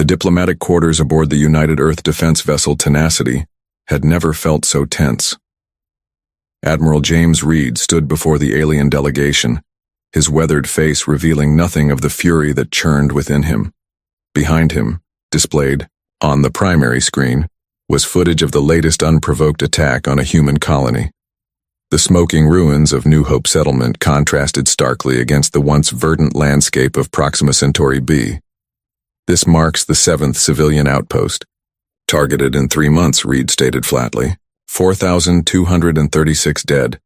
The diplomatic quarters aboard the United Earth defense vessel Tenacity had never felt so tense. Admiral James Reed stood before the alien delegation, his weathered face revealing nothing of the fury that churned within him. Behind him, displayed, on the primary screen, was footage of the latest unprovoked attack on a human colony. The smoking ruins of New Hope settlement contrasted starkly against the once verdant landscape of Proxima Centauri b. This marks the 7th civilian outpost. Targeted in 3 months, Reed stated flatly. 4,236 dead.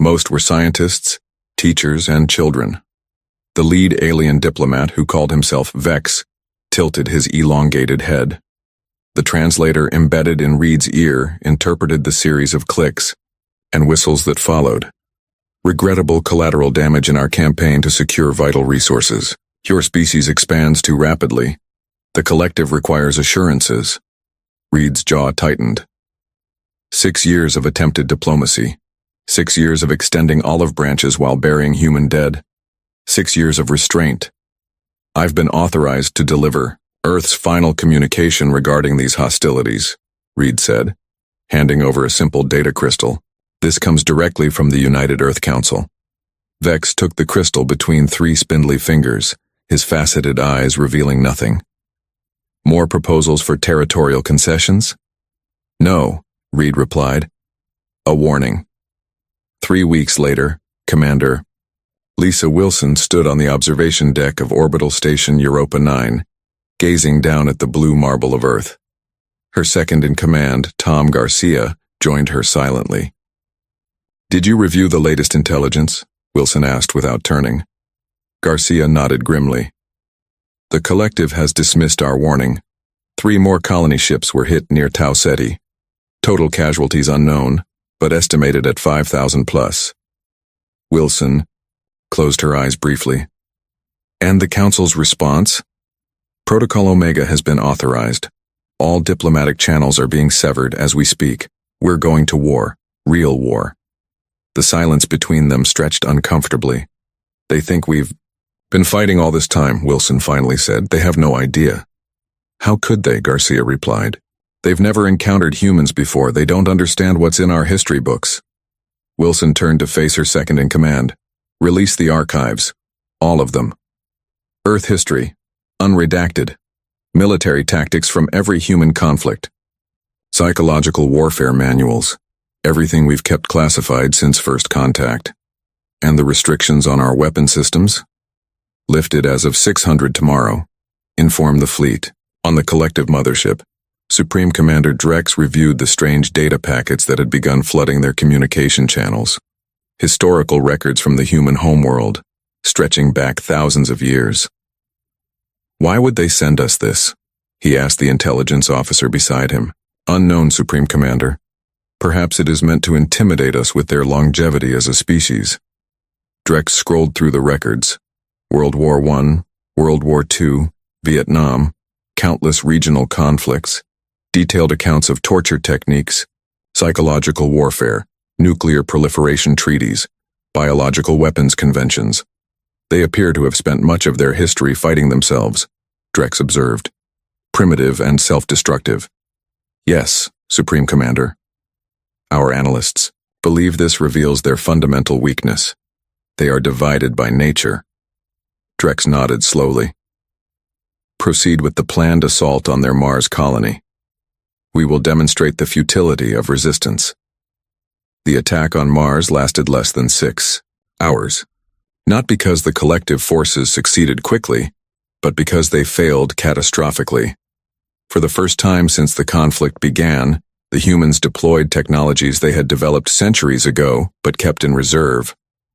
Most were scientists, teachers, and children. The lead alien diplomat, who called himself Vex, tilted his elongated head. The translator embedded in Reed's ear interpreted the series of clicks and whistles that followed. Regrettable collateral damage in our campaign to secure vital resources. Your species expands too rapidly. The collective requires assurances. Reed's jaw tightened. 6 years of attempted diplomacy. 6 years of extending olive branches while burying human dead. 6 years of restraint. I've been authorized to deliver Earth's final communication regarding these hostilities, Reed said, handing over a simple data crystal. This comes directly from the United Earth Council. Vex took the crystal between 3 spindly fingers, his faceted eyes revealing nothing. More proposals for territorial concessions? No, Reed replied. A warning. 3 weeks later, Commander Lisa Wilson stood on the observation deck of Orbital Station Europa 9, gazing down at the blue marble of Earth. Her second-in-command, Tom Garcia, joined her silently. Did you review the latest intelligence? Wilson asked without turning. Garcia nodded grimly. The collective has dismissed our warning. 3 more colony ships were hit near Tau Ceti. Total casualties unknown, but estimated at 5,000 plus. Wilson closed her eyes briefly. And the Council's response? Protocol Omega has been authorized. All diplomatic channels are being severed as we speak. We're going to war. Real war. The silence between them stretched uncomfortably. They think we've been fighting all this time, Wilson finally said. They have no idea. How could they? Garcia replied. They've never encountered humans before. They don't understand what's in our history books. Wilson turned to face her second-in-command. Release the archives. All of them. Earth history. Unredacted. Military tactics from every human conflict. Psychological warfare manuals. Everything we've kept classified since first contact. And the restrictions on our weapon systems? Lifted as of 600 tomorrow. Inform the fleet. On the collective mothership, Supreme Commander Drex reviewed the strange data packets that had begun flooding their communication channels. Historical records from the human homeworld, stretching back thousands of years. Why would they send us this? He asked the intelligence officer beside him. Unknown, Supreme Commander. Perhaps it is meant to intimidate us with their longevity as a species. Drex scrolled through the records. World War I, World War II, Vietnam, countless regional conflicts, detailed accounts of torture techniques, psychological warfare, nuclear proliferation treaties, biological weapons conventions. They appear to have spent much of their history fighting themselves, Drex observed. Primitive and self-destructive. Yes, Supreme Commander. Our analysts believe this reveals their fundamental weakness. They are divided by nature. Drex nodded slowly. Proceed with the planned assault on their Mars colony. We will demonstrate the futility of resistance. The attack on Mars lasted less than 6 hours. Not because the collective forces succeeded quickly, but because they failed catastrophically. For the first time since the conflict began, the humans deployed technologies they had developed centuries ago but kept in reserve.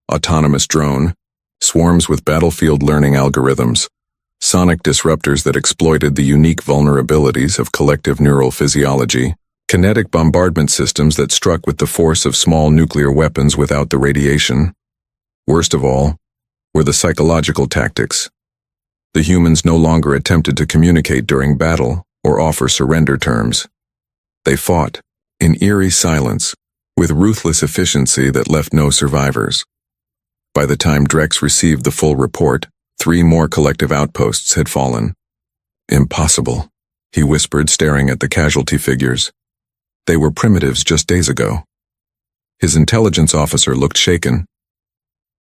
Autonomous drone, swarms with battlefield learning algorithms, sonic disruptors that exploited the unique vulnerabilities of collective neural physiology, kinetic bombardment systems that struck with the force of small nuclear weapons without the radiation. Worst of all were the psychological tactics. The humans no longer attempted to communicate during battle or offer surrender terms. They fought, in eerie silence, with ruthless efficiency that left no survivors. By the time Drex received the full report, 3 more collective outposts had fallen. Impossible, he whispered, staring at the casualty figures. They were primitives just days ago. His intelligence officer looked shaken.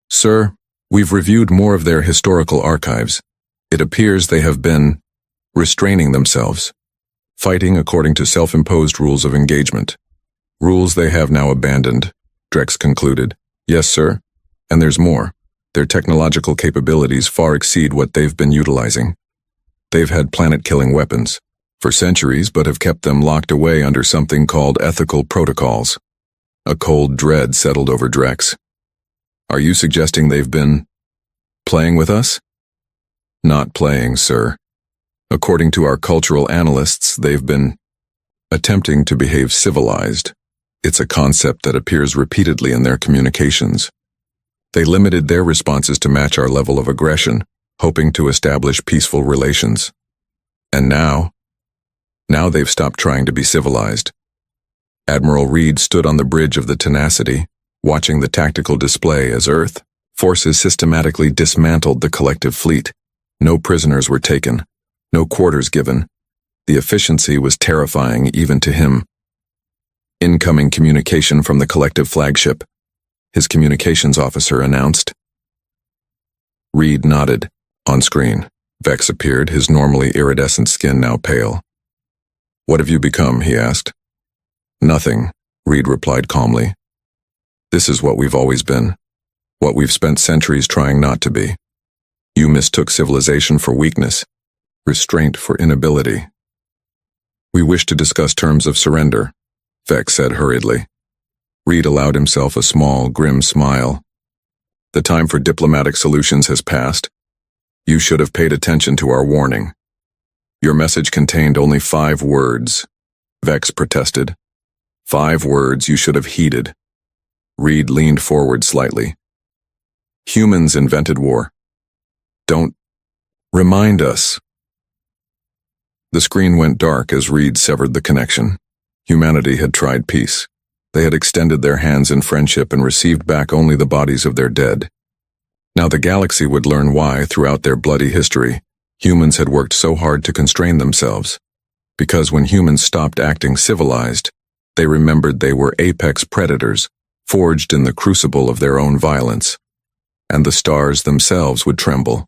Sir, we've reviewed more of their historical archives. It appears they have been restraining themselves, fighting according to self-imposed rules of engagement. Rules they have now abandoned, Drex concluded. Yes, sir. And there's more. Their technological capabilities far exceed what they've been utilizing. They've had planet-killing weapons for centuries, but have kept them locked away under something called ethical protocols. A cold dread settled over Drex. Are you suggesting they've been playing with us? Not playing, sir. According to our cultural analysts, they've been attempting to behave civilized. It's a concept that appears repeatedly in their communications. They limited their responses to match our level of aggression, hoping to establish peaceful relations. And now they've stopped trying to be civilized. Admiral Reed stood on the bridge of the Tenacity, watching the tactical display as Earth forces systematically dismantled the collective fleet. No prisoners were taken, no quarters given. The efficiency was terrifying even to him. Incoming communication from the collective flagship, his communications officer announced. Reed nodded. On screen, Vex appeared, his normally iridescent skin now pale. What have you become? He asked. Nothing, Reed replied calmly. This is what we've always been, what we've spent centuries trying not to be. You mistook civilization for weakness, restraint for inability. We wish to discuss terms of surrender, Vex said hurriedly. Reed allowed himself a small, grim smile. The time for diplomatic solutions has passed. You should have paid attention to our warning. Your message contained only 5 words, Vex protested. 5 words you should have heeded. Reed leaned forward slightly. Humans invented war. Don't remind us. The screen went dark as Reed severed the connection. Humanity had tried peace. They had extended their hands in friendship and received back only the bodies of their dead. Now the galaxy would learn why, throughout their bloody history, humans had worked so hard to constrain themselves. Because when humans stopped acting civilized, they remembered they were apex predators, forged in the crucible of their own violence. And the stars themselves would tremble.